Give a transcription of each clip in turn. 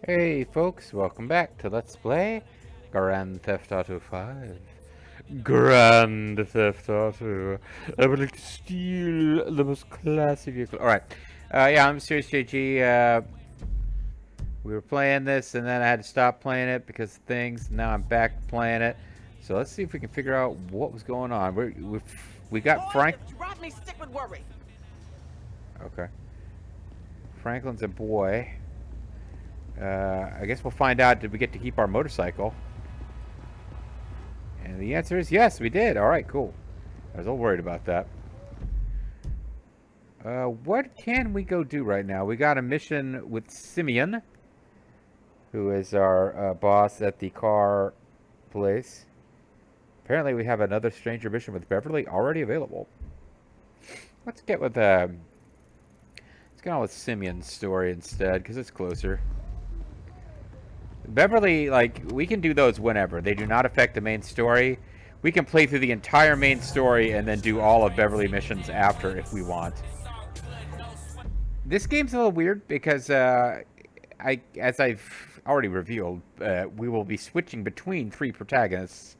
Hey folks, welcome back to Let's Play Grand Theft Auto 5. Grand Theft Auto. I would like to steal the most classy vehicle. Alright. Yeah, I'm Serious JG. We were playing this and then I had to stop playing it because of things. Now I'm back playing it. So let's see if we can figure out what was going on. We got Frank. You robbed me sick with worry. Okay. Franklin's a boy. I guess we'll find out, did we get to keep our motorcycle? And the answer is yes, we did. All right, cool. I was a little worried about that. What can we go do right now? We got a mission with Simeon, who is our boss at the car place. Apparently, we have another stranger mission with Beverly already available. Let's get on with Simeon's story instead, because it's closer. Beverly, like, we can do those whenever. They do not affect the main story. We can play through the entire main story and then do all of Beverly missions after if we want. This game's a little weird because, as I've already revealed, we will be switching between three protagonists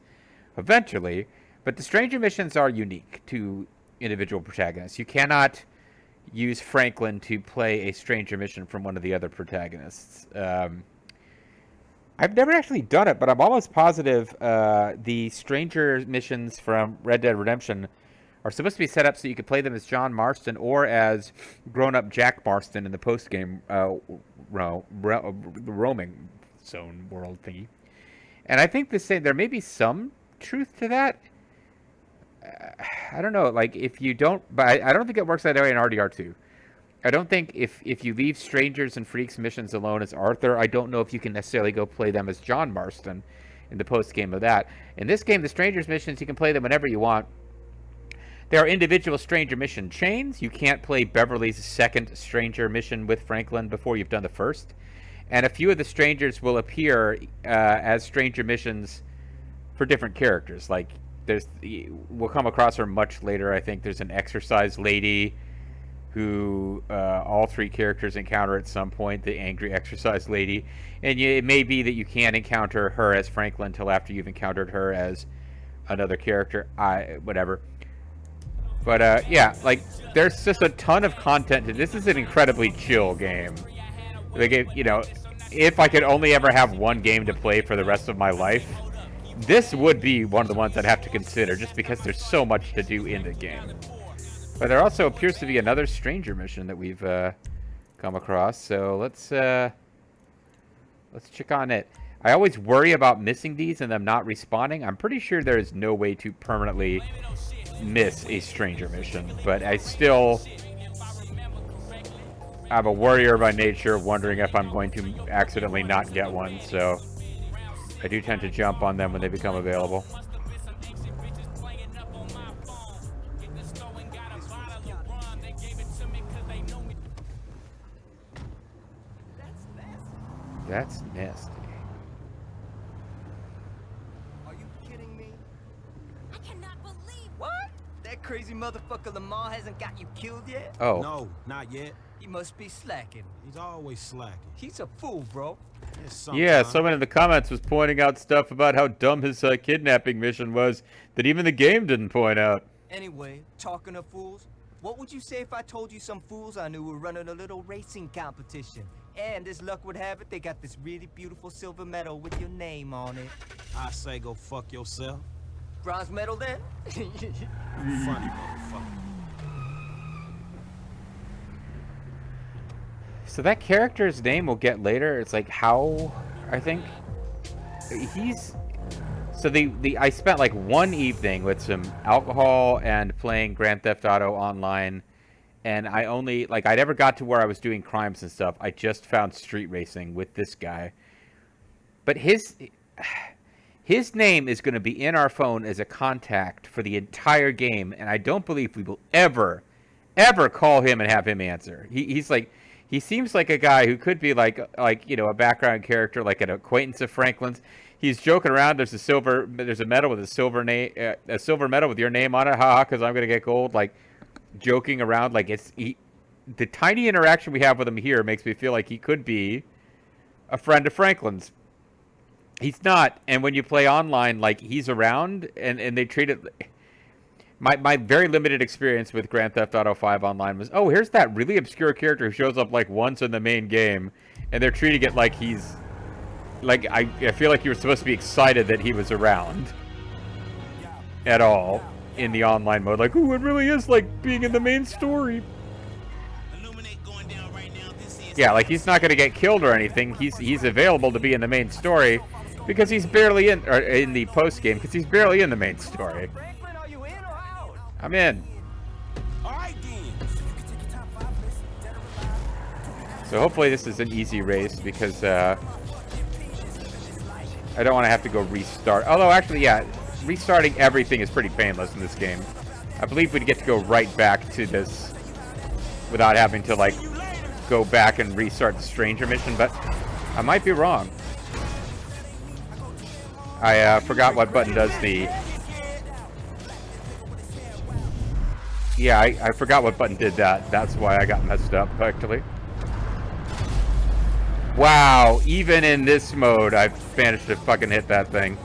eventually, but the stranger missions are unique to individual protagonists. You cannot use Franklin to play a stranger mission from one of the other protagonists. I've never actually done it, but I'm almost positive the stranger missions from Red Dead Redemption are supposed to be set up so you could play them as John Marston or as grown-up Jack Marston in the post-game roaming zone world thingy. And I think there may be some truth to that. I don't know, like, if you don't... But I don't think it works that way in RDR2. I don't think if you leave Strangers and Freaks missions alone as Arthur, I don't know if you can necessarily go play them as John Marston in the post game of that. In this game, the Strangers missions, you can play them whenever you want. There are individual Stranger mission chains. You can't play Beverly's second Stranger mission with Franklin before you've done the first. And a few of the Strangers will appear as Stranger missions for different characters. Like, we'll come across her much later, I think. There's an exercise lady who all three characters encounter at some point, the angry exercise lady. And it may be that you can't encounter her as Franklin until after you've encountered her as another character. Whatever. But yeah, like, there's just a ton of content. This is an incredibly chill game. Like, if I could only ever have one game to play for the rest of my life, this would be one of the ones I'd have to consider, just because there's so much to do in the game. But there also appears to be another stranger mission that we've come across. So let's check on it. I always worry about missing these and them not respawning. I'm pretty sure there is no way to permanently miss a stranger mission, but I'm a warrior by nature, wondering if I'm going to accidentally not get one. So I do tend to jump on them when they become available. That's nasty. Are you kidding me? I cannot believe What? That crazy motherfucker Lamar hasn't got you killed yet? Oh. No, not yet. He must be slacking. He's always slacking. He's a fool, bro. Yeah, someone in the comments was pointing out stuff about how dumb his kidnapping mission was that even the game didn't point out. Anyway, talking of fools, what would you say if I told you some fools I knew were running a little racing competition? And as luck would have it, they got this really beautiful silver medal with your name on it. I say go fuck yourself. Bronze medal then? Funny motherfucker. So that character's name we'll get later. It's like How, I think. So I spent like one evening with some alcohol and playing Grand Theft Auto online, and I never got to where I was doing crimes and stuff. I just found street racing with this guy. But his name is going to be in our phone as a contact for the entire game, and I don't believe we will ever call him and have him answer. He seems like a guy who could be like a background character, like an acquaintance of Franklin's. He's joking around. There's a medal with a silver medal with your name on it. Haha, because I'm gonna get gold. Like, joking around. Like, the tiny interaction we have with him here makes me feel like he could be a friend of Franklin's. He's not, and when you play online, like, he's around, and they treat it... My very limited experience with Grand Theft Auto 5 Online was, oh, here's that really obscure character who shows up, like, once in the main game, and they're treating it like he's... Like, I feel like you were supposed to be excited that he was around at all in the online mode. Like, ooh, it really is like being in the main story. Yeah, like, he's not going to get killed or anything. He's available to be in the main story because he's barely in... Or in the post-game, because he's barely in the main story. Franklin, are you in or out? I'm in. All right, then. So hopefully this is an easy race because I don't want to have to go restart. Although, actually, yeah, restarting everything is pretty painless in this game. I believe we'd get to go right back to this without having to, like, go back and restart the Stranger mission, but I might be wrong. I forgot what button does the... Yeah, I forgot what button did that. That's why I got messed up, actually. Wow, even in this mode, I've managed to fucking hit that thing.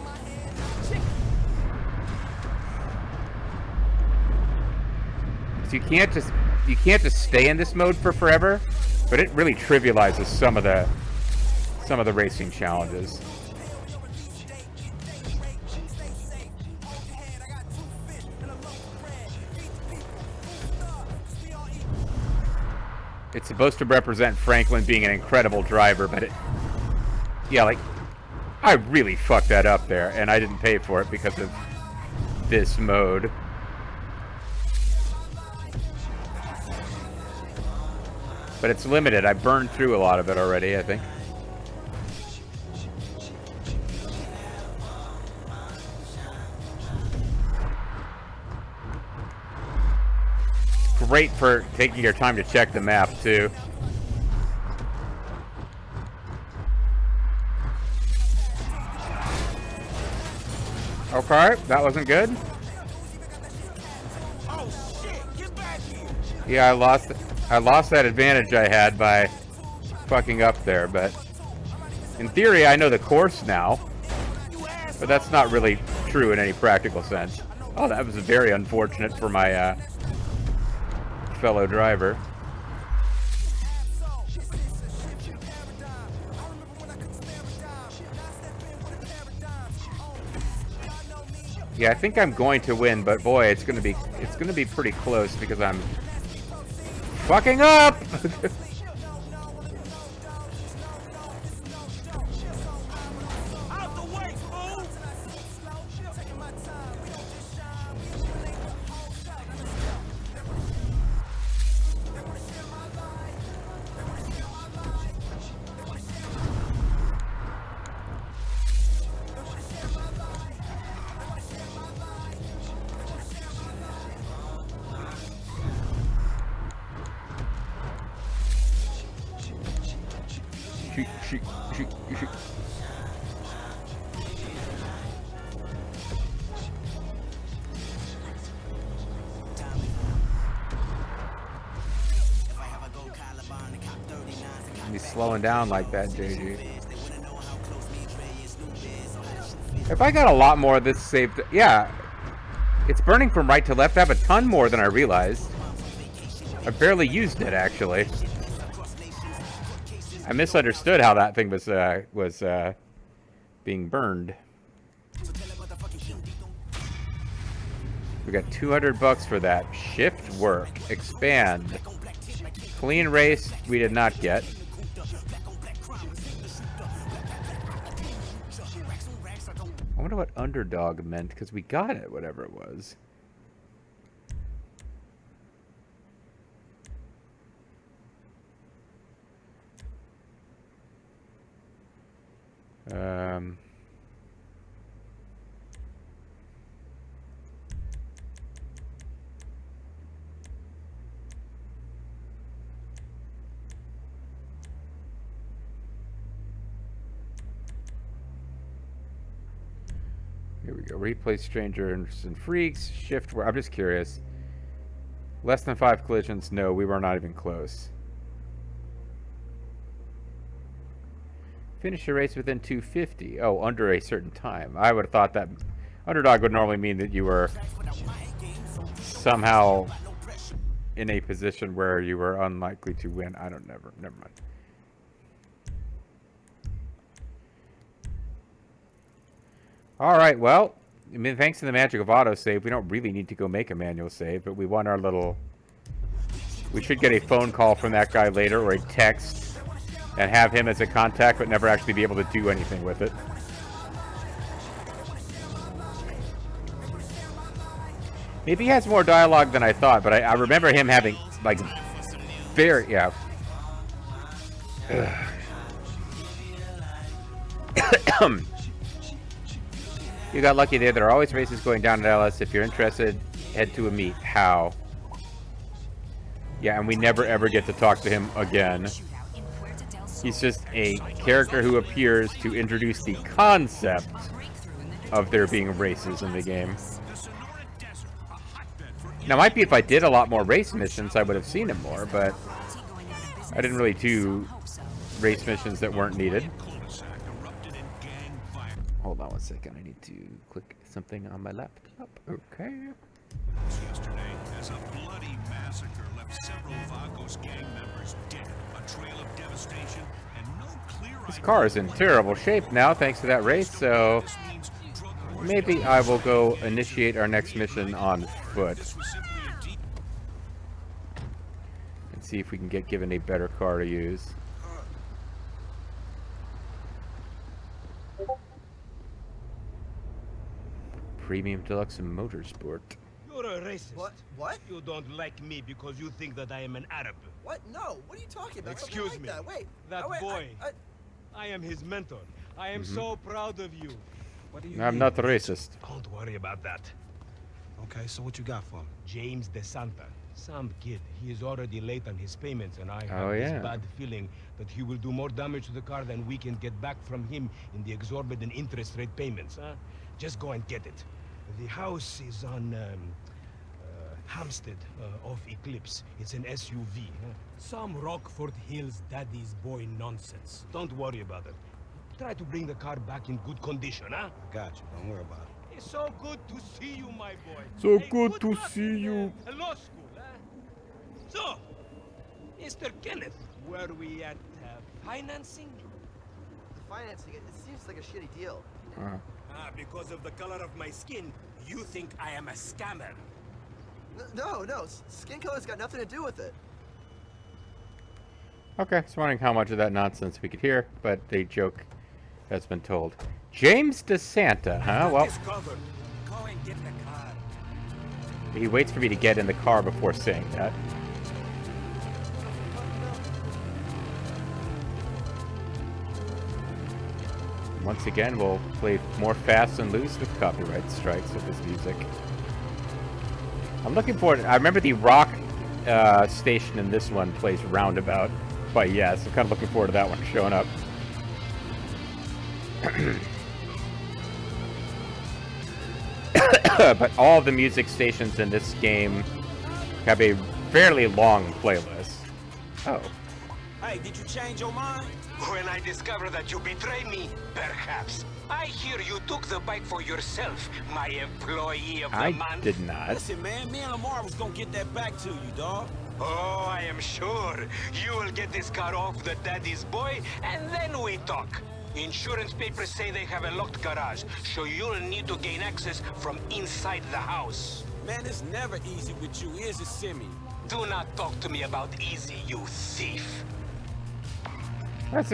So you can't just stay in this mode for forever, but it really trivializes some of the racing challenges. It's supposed to represent Franklin being an incredible driver, but it... Yeah, like, I really fucked that up there, and I didn't pay for it because of this mode. But it's limited. I burned through a lot of it already, I think. Great for taking your time to check the map, too. Okay, that wasn't good. Oh shit! Get back here! Yeah, I lost that advantage I had by fucking up there, but in theory I know the course now, but that's not really true in any practical sense. Oh, that was very unfortunate for my fellow driver. Yeah, I think I'm going to win, but boy, it's gonna be pretty close because I'm fucking up. Out the way, fool! Shoot. He's slowing down like that, JG. If I got a lot more of this saved... Yeah. It's burning from right to left. I have a ton more than I realized. I barely used it, actually. I misunderstood how that thing was being burned. We got $200 for that. Shift work. Expand. Clean race, we did not get. I wonder what underdog meant, because we got it, whatever it was. Here we go. Replay strangers and freaks. Shift. I'm just curious. Less than 5 collisions? No, we were not even close. Finish a race within 250. Oh, under a certain time. I would have thought that underdog would normally mean that you were somehow in a position where you were unlikely to win. I don't never mind. All right, well, I mean, thanks to the magic of autosave, we don't really need to go make a manual save, but we want our little... We should get a phone call from that guy later, or a text, and have him as a contact, but never actually be able to do anything with it. Maybe he has more dialogue than I thought, but I remember him having, like, very... Yeah. You got lucky there. There are always races going down at Ellis. If you're interested, head to a meet. How? Yeah, and we never ever get to talk to him again. He's just a character who appears to introduce the concept of there being races in the game. Now, might be if I did a lot more race missions, I would have seen him more, but I didn't really do race missions that weren't needed. Hold on one second. I need to click something on my laptop. Okay. Yesterday, as a bloody massacre left several Vagos gang members dead, a trail of devastation, and no clear This car is in terrible shape now, thanks to that race, so maybe I will go initiate our next mission on foot. And see if we can get given a better car to use. Premium Deluxe and Motorsport. You're a racist. What? You don't like me because you think that I am an Arab. What? No. What are you talking about? Something Excuse like me. That. Wait. That wait, boy. I- I am his mentor. I am so proud of you. What do you I'm mean? not racist. Don't worry about that. Okay, so what you got for me? James DeSanta. Some kid. He is already late on his payments, and I have Oh, yeah. this bad feeling that he will do more damage to the car than we can get back from him in the exorbitant interest rate payments. Huh? Just go and get it. The house is on Hampstead off Eclipse. It's an SUV. Huh? Some Rockford Hills daddy's boy nonsense. Don't worry about it. Try to bring the car back in good condition, huh? Got you. Don't worry about it. It's so good to see you, my boy. So Hey, good to luck see in, you. Law school, huh? So, Mr. Kenneth, were we at financing? Financing it seems like a shitty deal. Because of the color of my skin, you think I am a scammer. No. Skin color's got nothing to do with it. Okay, just wondering how much of that nonsense we could hear, but the joke has been told. James DeSanta, huh? Well, Discovered. Go and get the car. he waits for me to get in the car before saying that. Once again, we'll play more fast and loose with copyright strikes with this music. I'm looking forward. I remember the rock station in this one plays Roundabout by Yes. I'm kind of looking forward to that one showing up. But all the music stations in this game have a fairly long playlist. Oh. Hey, did you change your mind? When I discover that you betray me, perhaps. I hear you took the bike for yourself, my employee of the I month. did not. Listen, man, me and Lamar was gonna get that back to you, dog. Oh, I am sure. You will get this car off the daddy's boy, and then we talk. Insurance papers say they have a locked garage, so you'll need to gain access from inside the house. Man, it's never easy with you, is it, Simi? Do not talk to me about easy, you thief. That's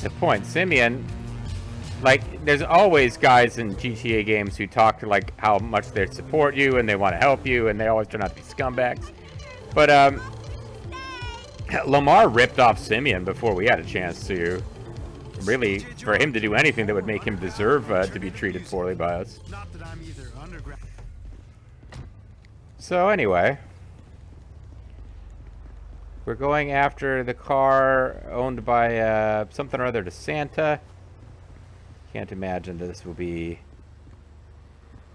a point. Simeon, like, there's always guys in GTA games who talk to, like, how much they support you and they want to help you, and they always turn out to be scumbags. But, Lamar ripped off Simeon before we had a chance to, really, for him to do anything that would make him deserve to be treated poorly by us. Not that I'm either underground. So, anyway. We're going after the car owned by something or other to Santa. Can't imagine that this will be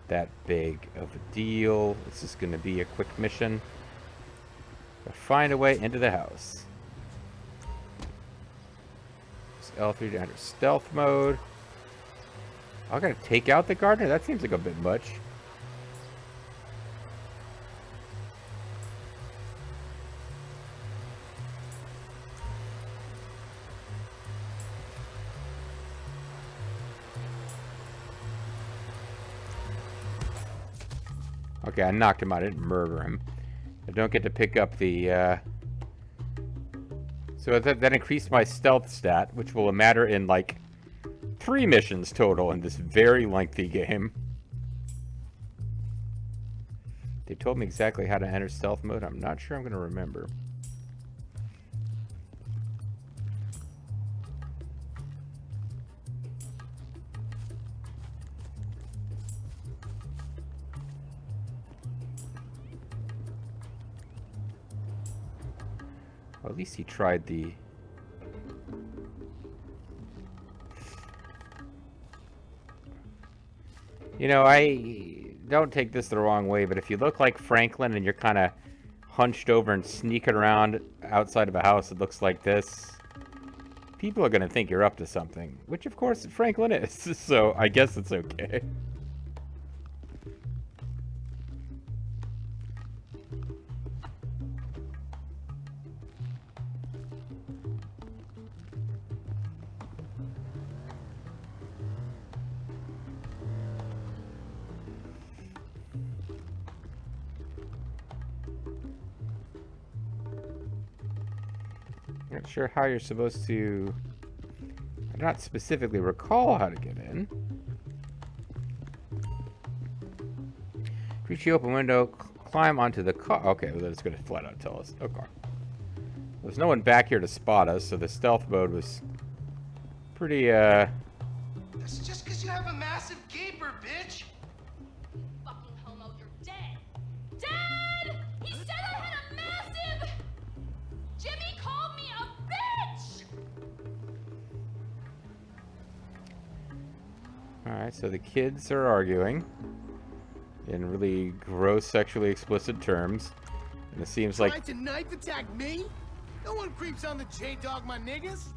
that big of a deal. This is going to be a quick mission. Find a way into the house. L3 to enter stealth mode. I gotta take out the gardener? That seems like a bit much. Okay, I knocked him out. I didn't murder him. I don't get to pick up the, So that increased my stealth stat, which will matter in, like, 3 missions total in this very lengthy game. They told me exactly how to enter stealth mode. I'm not sure I'm going to remember. Well, at least he tried the... You know, I don't take this the wrong way, but if you look like Franklin and you're kind of hunched over and sneaking around outside of a house that looks like this, people are going to think you're up to something, which of course Franklin is, so I guess it's okay. Not sure how you're supposed to... I don't specifically recall how to get in. Reach the open window, climb onto the car. Okay, well, that's going to flat out tell us. Okay. There's no one back here to spot us, so the stealth mode was pretty, That's just because you have a massive gaper, bitch. Fucking homo, you're dead. Dad! He said I had a massive... Jimmy called me a bitch! Alright, so the kids are arguing in really gross, sexually explicit terms. And it seems like... Tried to knife attack me? No one creeps on the J-Dog, my niggas.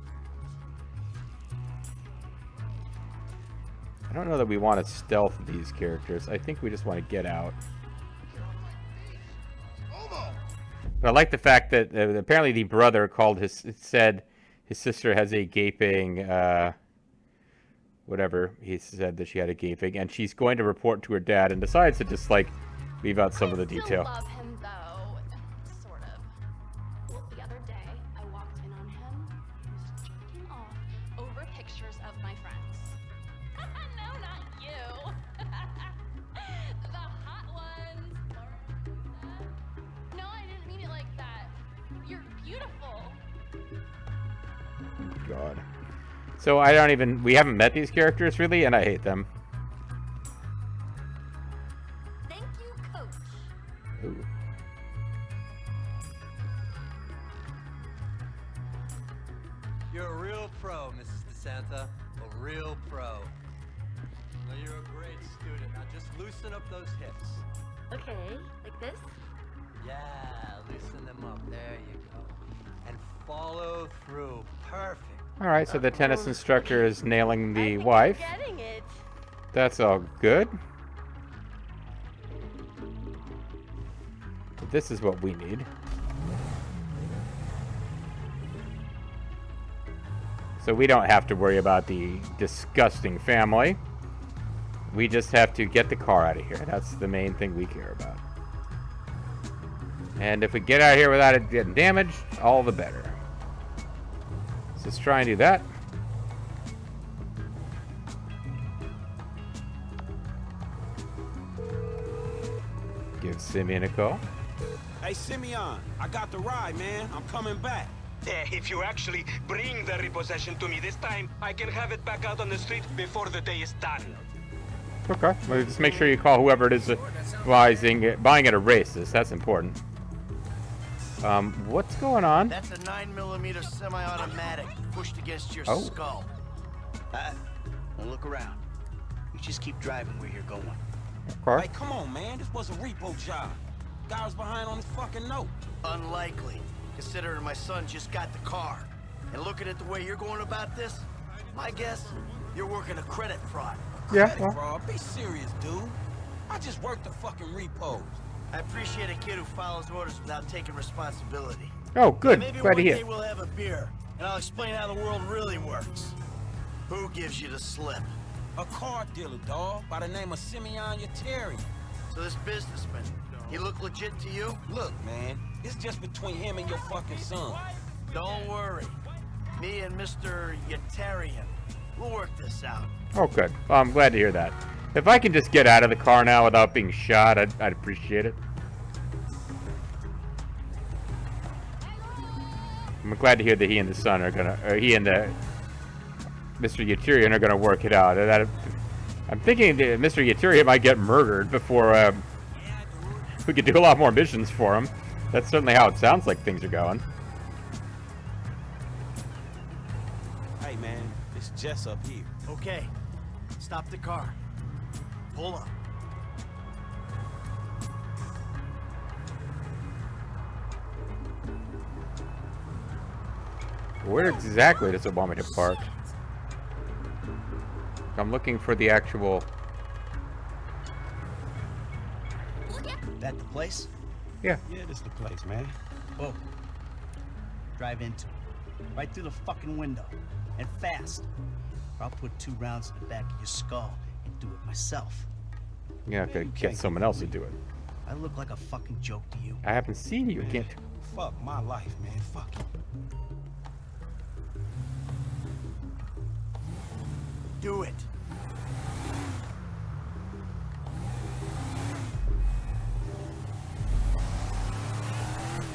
I don't know that we want to stealth these characters. I think we just want to get out. But I like the fact that apparently the brother said his sister has a gaping, whatever. He said that she had a gaping, and she's going to report to her dad, and decides to just, like, leave out some of the detail. I still love him, though. Sort of. Well, the other day, I walked in on him. He was jerking off over pictures of my friends. No, not you. The hot ones. No, I didn't mean it like that. You're beautiful. God. So we haven't met these characters really, and I hate them. Thank you, Coach. Ooh. You're a real pro, Mrs. DeSanta. A real pro. Well, you're a great student. Now just loosen up those hips. Okay, like this? Yeah, loosen them up. There you go. And follow through. Perfect. Alright, so the tennis instructor is nailing the wife. Getting it. That's all good. But this is what we need. So we don't have to worry about the disgusting family. We just have to get the car out of here. That's the main thing we care about. And if we get out of here without it getting damaged, all the better. So let's try and do that. Give Simeon a call. Hey, Simeon, I got the ride, man. I'm coming back. If you actually bring the repossession to me this time, I can have it back out on the street before the day is done. Okay, well, just make sure you call whoever it is buying at a racist. That's important. What's going on? That's a 9mm semi-automatic pushed against your Oh. skull. Now look around. You just keep driving where you're going. Okay. Hey, come on, man. This was a repo job. Guy was behind on his fucking note. Unlikely, considering my son just got the car. And looking at the way you're going about this, My guess, you're working a credit fraud. Yeah, Credit well, fraud? Be serious, dude. I just worked the fucking repos. I appreciate a kid who follows orders without taking responsibility. oh, good. Maybe Glad to one hear. day we'll have a beer, and I'll explain how the world really works. Who gives you the slip? A car dealer, dawg, by the name of Simeon Yetarian. So this businessman, he look legit to you? Look, man, it's just between him and your fucking son. Don't worry. Me and Mr. Yetarian, we'll work this out. Oh, good. Well, I'm glad to hear that. If I can just get out of the car now without being shot, I'd appreciate it. I'm glad to hear that he and the son are gonna, or he and the Mr. Yetarian are gonna work it out. I'm thinking that Mr. Yetarian might get murdered before we could do a lot more missions for him. That's certainly how it sounds like things are going. Hey, man, it's Jess up here. Okay, stop the car. Pull up. Where exactly does it want me to park? I'm looking for the actual... That the place? Yeah. Yeah, this is the place, man. Whoa. Drive into it. Right through the fucking window. And fast. Or I'll put 2 rounds in the back of your skull and do it myself. Yeah, I could get someone else to do it. I look like a fucking joke to you. I haven't seen you. Can't... Fuck my life, man. Fuck it. Do it.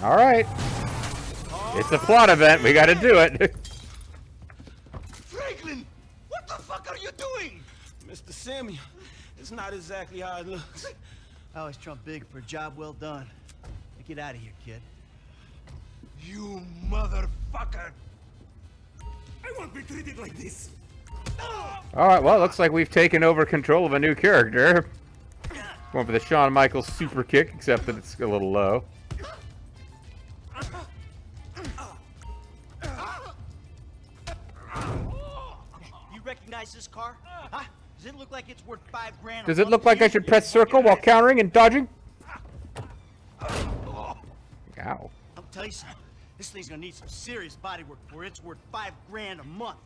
All right. It's a plot event. We got to do it. Franklin, what the fuck are you doing? Mr. Simeon, it's not exactly how it looks. I always trump big for a job well done. Now get out of here, kid. You motherfucker! I won't be treated like this. All right. Well, it looks like we've taken over control of a new character. Going for the Shawn Michaels super kick, except that it's a little low. You recognize this car? Huh? Does it look like it's worth $5 grand? Does it look like I should press circle while countering and dodging? Ow. I'll tell you something. This thing's gonna need some serious body work for it. It's worth $5 grand a month.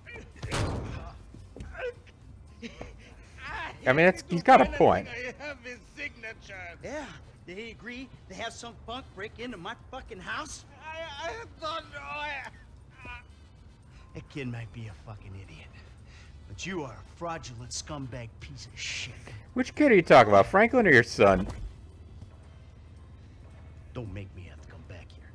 I mean, he's got a point. I have his signature. Yeah, did he agree to have some punk break into my fucking house? I don't know. That kid might be a fucking idiot. But you are a fraudulent scumbag piece of shit. Which kid are you talking about, Franklin or your son? Don't make me have to come back here.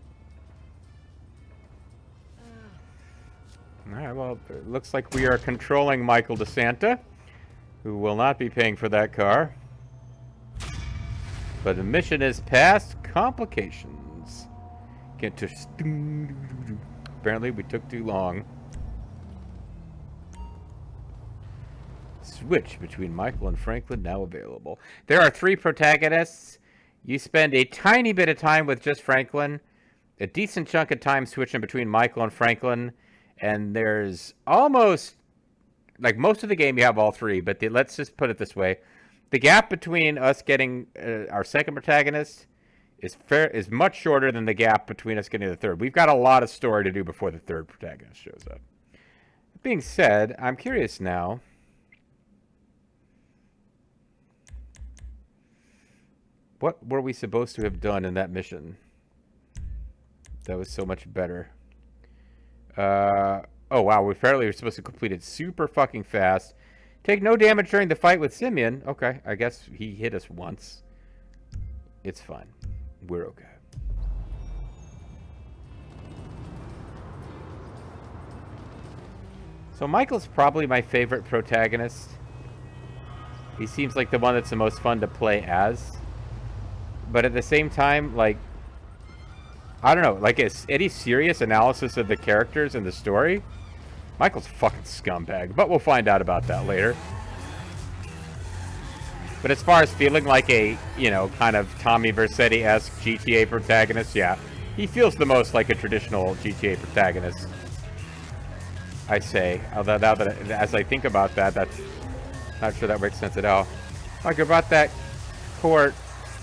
All right, well, it looks like we are controlling Michael DeSanta, who will not be paying for that car. But the mission is past complications. Get to... Apparently, we took too long. Switch between Michael and Franklin now available. There are 3 protagonists. You spend a tiny bit of time with just Franklin, a decent chunk of time switching between Michael and Franklin, and there's almost, like most of the game you have all 3, but let's just put it this way. The gap between us getting our second protagonist is much shorter than the gap between us getting the third. We've got a lot of story to do before the third protagonist shows up. That being said, I'm curious now. What were we supposed to have done in that mission that was so much better? Oh, wow. Apparently we're supposed to complete it super fucking fast. Take no damage during the fight with Simeon. Okay, I guess he hit us once. It's fine. We're okay. So Michael's probably my favorite protagonist. He seems like the one that's the most fun to play as. But at the same time, like, I don't know, like, is any serious analysis of the characters in the story? Michael's a fucking scumbag, but we'll find out about that later. But as far as feeling like a, you know, kind of Tommy Vercetti-esque GTA protagonist, yeah. He feels the most like a traditional GTA protagonist. I say. Although now that as I think about that, that's not sure that makes sense at all. Like I brought that court,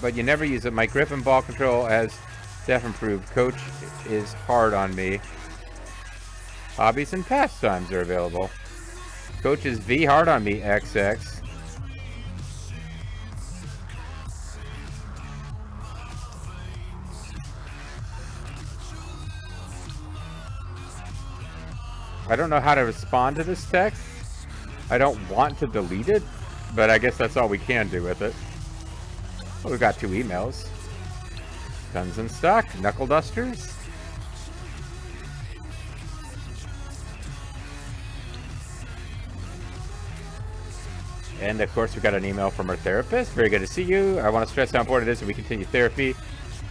but you never use it. My grip and ball control has def improved. Coach is hard on me. Hobbies and pastimes are available. Coach is V hard on me, XX. I don't know how to respond to this text. I don't want to delete it, but I guess that's all we can do with it. Well, we've got 2 emails. Guns in stock, knuckle dusters. And of course, we got an email from our therapist. Very good to see you. I want to stress how important it is that we continue therapy.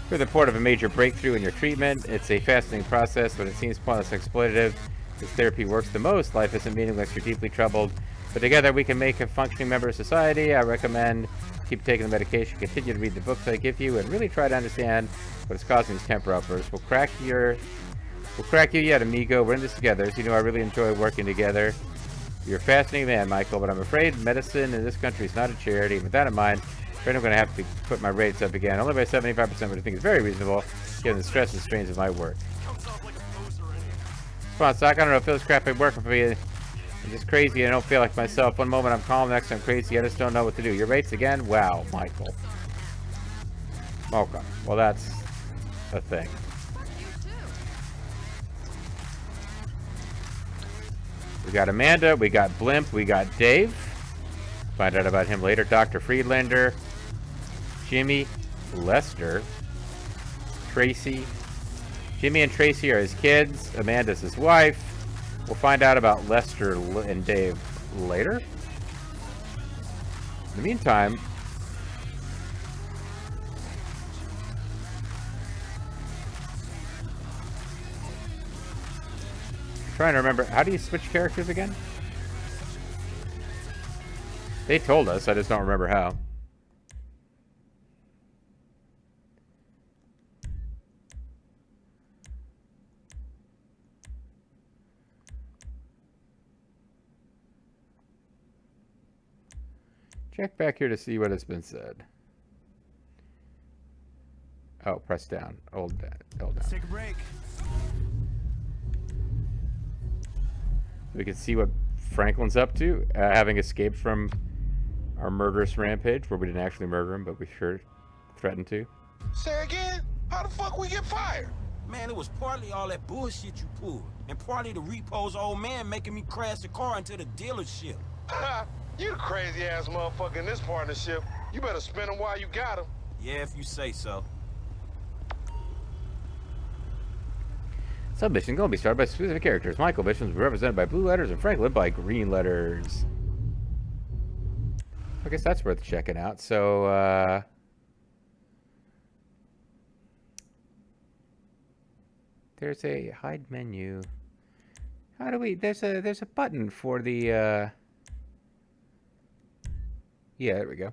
We're the report of a major breakthrough in your treatment. It's a fascinating process, but it seems pointless and exploitative. This therapy works the most. Life isn't meaningless. You're deeply troubled. But together we can make a functioning member of society. I recommend keep taking the medication, continue to read the books I give you, and really try to understand what is causing these temper outbursts. We'll crack you yet, amigo. We're in this together. As you know, I really enjoy working together. You're a fascinating man, Michael, but I'm afraid medicine in this country is not a charity. With that in mind, I'm afraid I'm going to have to put my rates up again, only by 75%, which I think is very reasonable, given the stress and strains of my work. Come on, Sock. I don't know if this crap ain't working for me. I'm just crazy. I don't feel like myself. One moment I'm calm, next I'm crazy. I just don't know what to do. Your rates again? Wow, Michael. Okay. Well, that's a thing. We got Amanda. We got Blimp. We got Dave. Find out about him later. Dr. Friedlander. Jimmy. Lester. Tracy. Jimmy and Tracy are his kids. Amanda's his wife. We'll find out about Lester and Dave later. In the meantime, I'm trying to remember, how do you switch characters again? They told us, I just don't remember how. Check back here to see what has been said. Oh, press down. Hold down. Let's take a break. We can see what Franklin's up to, having escaped from our murderous rampage, where we didn't actually murder him, but we sure threatened to. Say again? How the fuck we get fired? Man, it was partly all that bullshit you pulled, and partly the repo's old man making me crash the car into the dealership. You the crazy ass motherfucker in this partnership. You better spin them while you got them. Yeah, if you say so. Submission going to be started by specific characters. Michael missions will be represented by blue letters and Franklin by green letters. I guess that's worth checking out. So, there's a hide menu. How do we? There's a button for the. Yeah, there we go.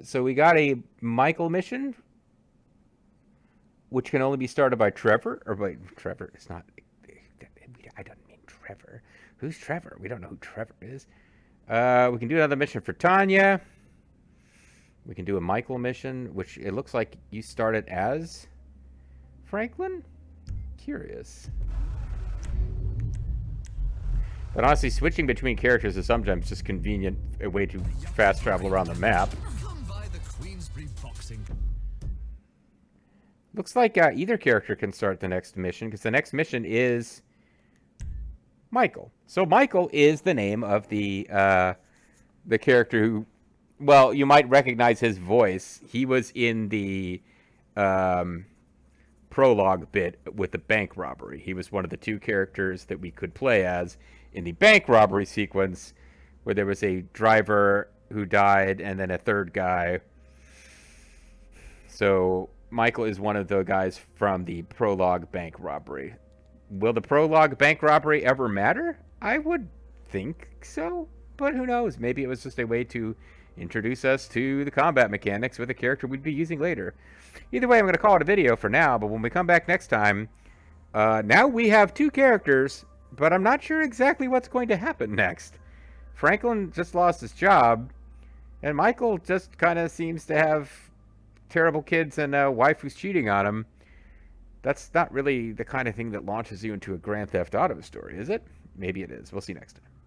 So we got a Michael mission, which can only be started by Trevor. Or wait, Trevor. It's not. I don't mean Trevor. Who's Trevor? We don't know who Trevor is. We can do another mission for Tanya. We can do a Michael mission, which it looks like you started as Franklin. Curious. But honestly, switching between characters is sometimes just convenient, a way to fast travel around the map. Looks like either character can start the next mission, because the next mission is Michael. So Michael is the name of the character who, well, you might recognize his voice. He was in the prologue bit with the bank robbery. He was one of the 2 characters that we could play as in the bank robbery sequence, where there was a driver who died and then a third guy. So Michael is one of the guys from the prologue bank robbery. Will the prologue bank robbery ever matter? I would think so, but who knows? Maybe it was just a way to introduce us to the combat mechanics with a character we'd be using later. Either way, I'm going to call it a video for now, but when we come back next time, now we have 2 characters but I'm not sure exactly what's going to happen next. Franklin just lost his job, and Michael just kind of seems to have terrible kids and a wife who's cheating on him. That's not really the kind of thing that launches you into a Grand Theft Auto story, is it? Maybe it is. We'll see next time.